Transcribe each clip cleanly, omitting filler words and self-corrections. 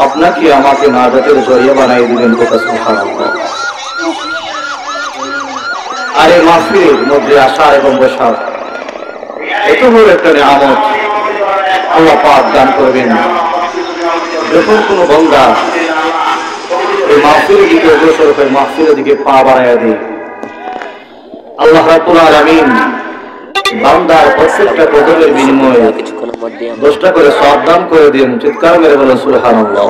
আপনাকে আমাকে নাজাতের জরিয়া বানাই দিবেন। সুবহানাল্লাহ। আর এই মাহফিলের মধ্যে আসা এবং বসা এত বড় একটা নিয়ামত আল্লাহ পাক দান করবেন। যখন কোনো বান্দা এই মাহফিলের দিকে অগ্রসর হয়ে মাহফিলের দিকে পা বাড়াইয়া দেয়, আল্লাহ রাব্বুল আলামিন বান্দার প্রত্যেকটা কদমের বিনিময়ে 10টা করে সওয়াব দান করে দেন। চিৎকার মেরে বলেন সুবহানাল্লাহ।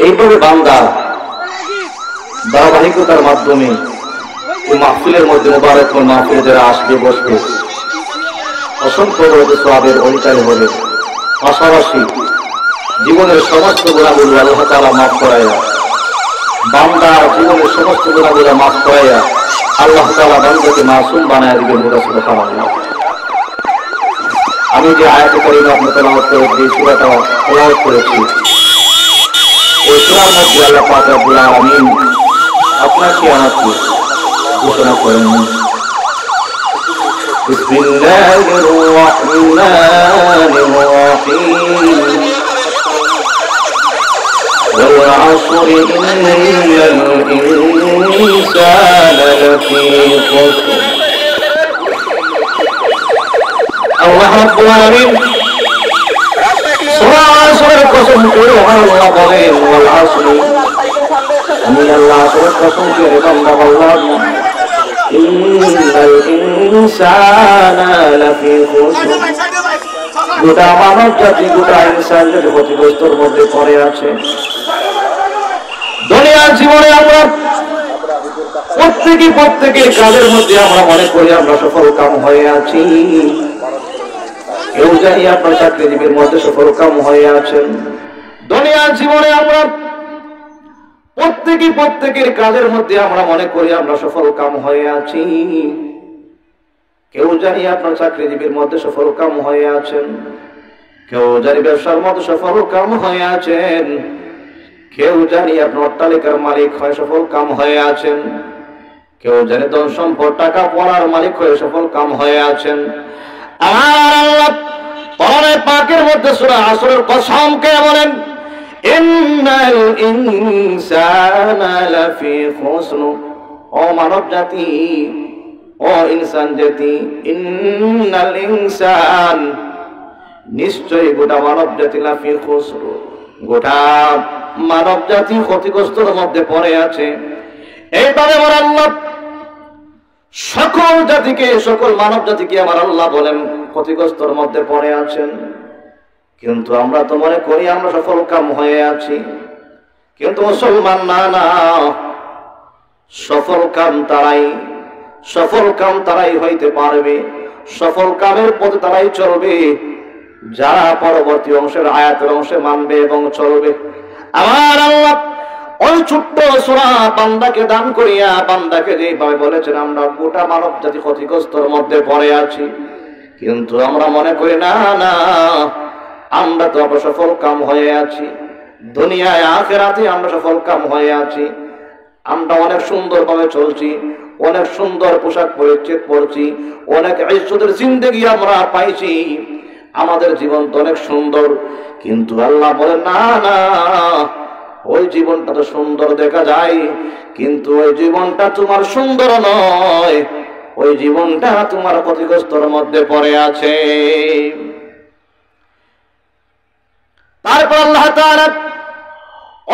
এইভাবে বান্দা ধারাবাহিকতার মাধ্যমে এই মাহফিলের মধ্যে মুবারক মাহফিলে যারা আসবে বসবে অসংখ্য সওয়াবের অধিকারী হবে। পাশাপাশি জীবনের সমস্ত গুনাহগুলো আল্লাহ তাআলা মাফ করাইয়া, বান্দার জীবনের সমস্ত গুনাহগুলো মাফ করাইয়া আল্লাহ তাআলা বান্দাকে মাসুম বানায় দিবেন। সুবহানাল্লাহ। আমি যে আয়াতে কারিমা আপনাদের তেলাওয়াত করে যে সূরাটা তেলাওয়াত করেছি, এই সূরার মধ্যে আল্লাহ পাক রব্বুল আলামিন আপনাকে আমাকে ঘোষণা করেন, বিসমিল্লাহির রাহমানির রাহিম, والعصر إن الإنسان لفي خسر। الله رب العالمين সূরা আসরের কসম করে আল্লাহ বলেন, ওয়াল আসর, আমি আল্লাহ আসরের কসম করে বান্দা বললাম, ইন্নাল ইনসানা লাফি খুসর, গোটা মানব জাতি গোটা ইনসান যদি ক্ষতিগ্রস্তর মধ্যে পড়ে আছে। দুনিয়ার জীবনে আমরা প্রত্যেকের কাজের মধ্যে আমরা মনে করি আমরা সফল কাম হয়ে আছি। কেউ জানি আপনার চাকরিজীবীর মধ্যে সফল কাম হয়ে আছেন। দুনিয়ার জীবনে আমরা প্রত্যেকের কাজের মধ্যে আমরা মনে করি আমরা সফল কাম হয়ে আছি। কেউ জানি আপনার চাকরিজীবীর মধ্যে সফল কাম হয়ে আছেন, কেউ জানি ব্যবসার মধ্যে সফল কাম হয়ে আছেন, কেউ জানি আপনার অট্টালিকার মালিক হয়ে সফল কাম হয়ে আছেন, কেউ জানি ধন সম্পদ টাকা পড়ার মালিক হয়ে সফল কাম হয়ে আছেন। আমার আল্লাহ কোরআনে পাকের মধ্যে সূরা আসরের কসম কে বলেন, ইন্নাল ইনসানা লাফি খুসর, ও মানব জাতি, ও ইনসান জাতি, ইন্নাল ইনসান, নিশ্চয়ই গোটা মানব জাতি লাফি খুসর, গোটা মানব জাতি ক্ষতিগ্রস্তর মধ্যে পড়ে আছে। এইভাবে আমার আল্লাহ সকল জাতিকে, সকল মানব জাতিকে আমার আল্লাহ বলেন ক্ষতিগ্রস্তর মধ্যে পড়ে আছেন। কিন্তু আমরা তো মনে করি আমরা সফল কাম হয়ে আছি, কিন্তু মুসলমান না, না, সফল কাম তারাই হইতে পারবে, সফল কামের পথে তারাই চলবে যারা পরবর্তী অংশের আয়াতের অংশে মানবে এবং চলবে। আমার আল্লাহ ওই ছোট্ট সূরা বান্দাকে দান করিয়া বান্দাকে যেভাবে বলেছেন আমরা গোটা মানব জাতি ক্ষতিগ্রস্তর মধ্যে পড়ে আছি, কিন্তু আমরা মনে করি না, না, আমরা তো সফল কাম হয়ে আছি, দুনিয়ায় আখিরাতে আমরা সফল কাম হয়ে আছি। আমরা অনেক সুন্দরভাবে চলছি, অনেক সুন্দর পোশাক পরিচ্ছদ পরছি, অনেক ইজ্জতের জিন্দেগি আমরা পাইছি, আমাদের জীবন তো অনেক সুন্দর। কিন্তু আল্লাহ বলেন না, না, ওই জীবনটা তো সুন্দর দেখা যায়, কিন্তু ওই জীবনটা তোমার সুন্দর নয়, ওই জীবনটা তোমার ক্ষতিগ্রস্তর মধ্যে পড়ে আছে। তারপর আল্লাহ তাআলা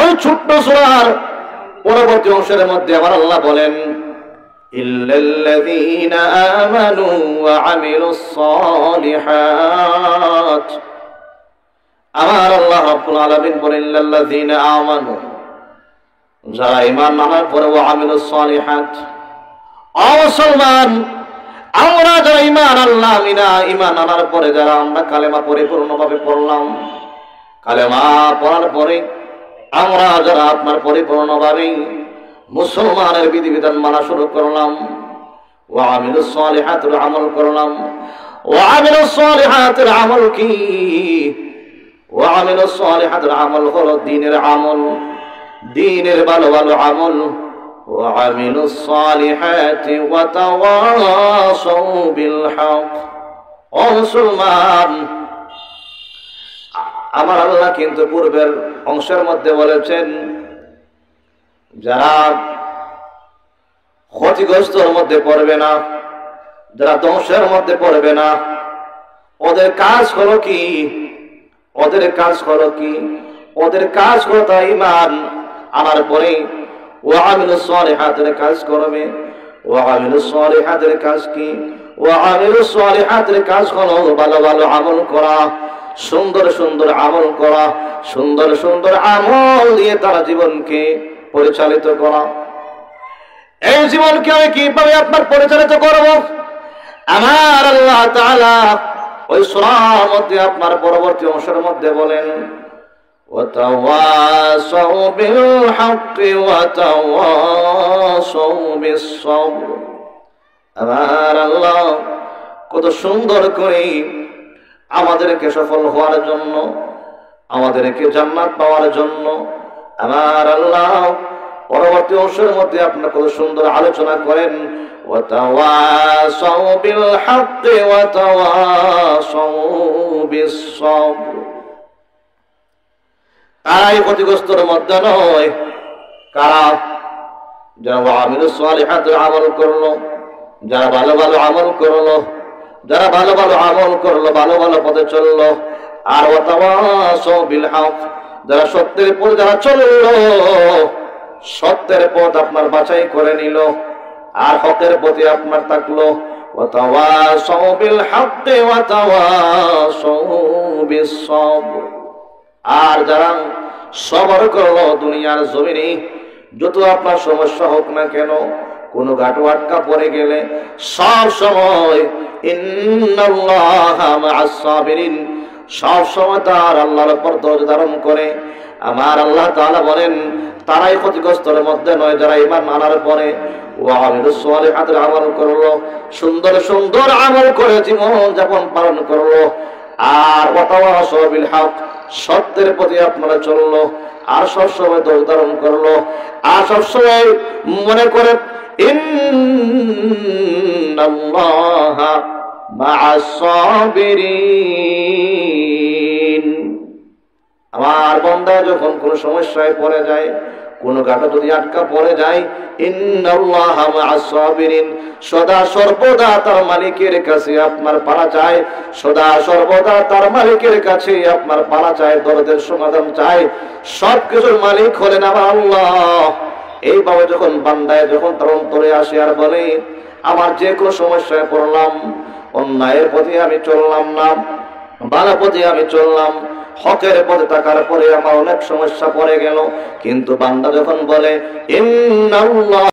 ওই ছোট্ট সূরার পরবর্তী অংশের মধ্যে আবার আল্লাহ বলেন, ইল্লাল্লাযীনা আমানু ওয়া আমিলুস সালিহাত, আমার আল্লাহ রাব্বুল আলামিন বলেন ইল্লাল্লাযীনা আমানু, যারা ঈমান আনার পরে ওয়া আমিলুস সালিহাত, ও মুসলমান আমরা যারা ঈমান আনলাম, ঈমান আনার পরে যারা আমরা কালেমা পরিপূর্ণভাবে পড়লাম, কালেমা পড়ার পরে আমরা যারা আপনার পরিপূর্ণভাবে মুসলমানের বিধিবিধান মানা শুরু করলাম, ওয়া আমিলুস সালিহাতের আমল করলাম। ওয়া আমিলুস সালিহাতের আমল কি? ওয়া আমিলুস সালিহাতের আমল হলো দ্বীনের আমল, দ্বীনের ভালো ভালো আমল। وعملوا الصالحات وتواصوا بالحق ও মুসলমান আমার আল্লাহ কিন্তু পূর্বের অংশের মধ্যে বলেছেন যারা ক্ষতিগ্রস্তর মধ্যে পড়বে না, যারা ধ্বংসের মধ্যে পড়বে না, ওদের কাজ হলো কি? ওদের কাজ হলো কি? ওদের কাজ হলো তা ঈমান আনার পরে ওয়ামিলুস সালিহাতের কাজ করবে। ওয়ামিলুস সালিহাতের কাজ কি? ওয়ামিলুস সালিহাতের কাজ হলো ভালো ভালো আমল করা, সুন্দর সুন্দর আমল করা, সুন্দর সুন্দর আমল দিয়ে তারা জীবনকে পরিচালিত করা। এই জীবনকে আমি কিভাবে আপনার পরিচালিত করব? আমার আল্লাহ তাআলা ওই সূরার মধ্যে আপনার পরবর্তী অংশের মধ্যে বলেন ওয়াতাওয়াসাউ বিল হাক্কি ওয়াতাওয়াসাউ বিস সাবর। আমার আল্লাহ কত সুন্দর করে আমাদেরকে সফল হওয়ার জন্য, আমাদেরকে জান্নাত পাওয়ার জন্য আমার আল্লাহ পরবর্তী অংশের মধ্যে আপনার কত সুন্দর আলোচনা করেন ওয়াতাওয়াসাউ বিল হাক্কি ওয়াতাওয়াসাউ বিস সাবর। কারাই ক্ষতিগ্রস্তর মধ্যে নয়, কারা? যারা আমিলুস সালিহাতের আমল করলো, যারা ভালো ভালো আমল করলো, যারা ভালো ভালো আমল করলো, ভালো ভালো পথে চললো। আর ওয়াতাওয়াসাউ বিল হক, যারা সত্যের পথে যারা চললো, সত্যের পথ আপনার বাছাই করে নিল আর হকের প্রতি আপনার থাকলো। ওয়াতাওয়াসাউ বিল হাক্কি ওয়াতাওয়াসাউ বিস সাবর। আর যারা সবর করলো দুনিয়ার জমিনে, যত আপনার সমস্যা হোক না কেন, কোনো ঘাটু আটকা পড়ে গেলে সব সময় ইন্নাল্লাহা মা'আস সাবিরিন, সব সময় তার আল্লাহর উপর ধৈর্য ধারণ করে। আমার আল্লাহ তাআলা বলেন তারাই ক্ষতিগ্রস্তের মধ্যে নয়, যারা ঈমান আনার পরে ওয়ামিলুস সালিহাতের আমল করলো, সুন্দর সুন্দর আমল করে জীবন যাপন পালন করলো। আর ওয়াতাওয়াসাউ বিল হক, সত্যের প্রতি আপনারা চললো, আর সবসময় ধৈর্য ধারণ করলো, আর সবসময় মনে করে ইন্নাল্লাহা মা'আস সাবিরিন। আমার বান্দা যখন কোন সমস্যায় পড়ে যায়, কোন ঘাটে যদি আটকা পড়ে যায়, ইন্নাল্লাহা মা'আস সাবিরিন, সদা সর্বদা তার মালিকের কাছে আপনার পানা চায়, সদা সর্বদা তার মালিকের কাছে আপনার পানা চায়, দরদের সমাধান চায়। সবকিছুর মালিক হলেন আমার আল্লাহ। এইভাবে যখন বান্দায় যখন তার অন্তরে আসে আর বলে আমার যে কোনো সমস্যায় পড়লাম, অন্যায়ের পথে আমি চললাম না, ভালো পথে আমি চললাম, হকের পথে থাকার পরে আমার অনেক সমস্যা পড়ে গেল, কিন্তু বান্দা যখন বলে ইন্নাল্লাহ